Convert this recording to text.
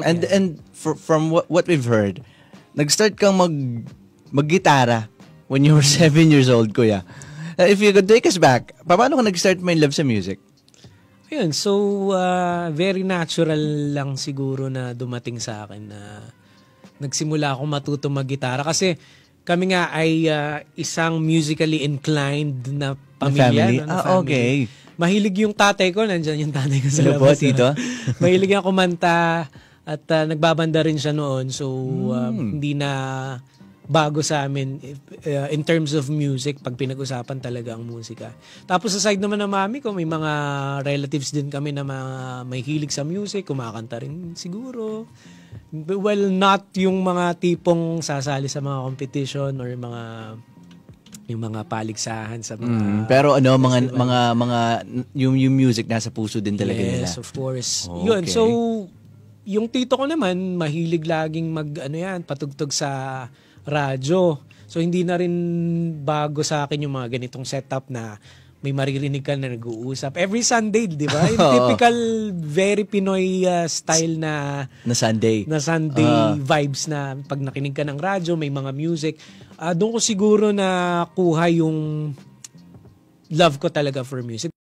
And from what we've heard, nag-start kang mag-gitara when you were 7 years old, kuya. If you could take us back, paano ka nag-start may love sa music? Ayun, so very natural lang siguro na dumating sa akin na nagsimula ako matuto mag-gitara kasi kami nga ay isang musically inclined na pamilya. Family? Okay. Mahilig yung tatay ko, nandyan yung tatay ko sa labas. Hello po, tito. Mahilig ako kumanta at nagbabanda rin siya noon. So, hindi na bago sa amin in terms of music pag pinag-usapan talaga ang musika. Tapos sa side naman ng mami ko, may mga relatives din kami na may hilig sa music, kumakanta rin siguro. Well, not yung mga tipong sasali sa mga competition or yung mga paligsahan sa mga pero ano mga yung music nasa puso din talaga nila. Yes, of course. Okay. Yun. So yung tito ko naman mahilig laging patugtog sa radyo. So hindi na rin bago sa akin yung mga ganitong setup na may maririnig ka na nag-uusap every Sunday, di ba? Yung typical very Pinoy style na Sunday vibes na pag nakinig ka ng radyo, may mga music. Doon ko siguro na kuha yung love ko talaga for music.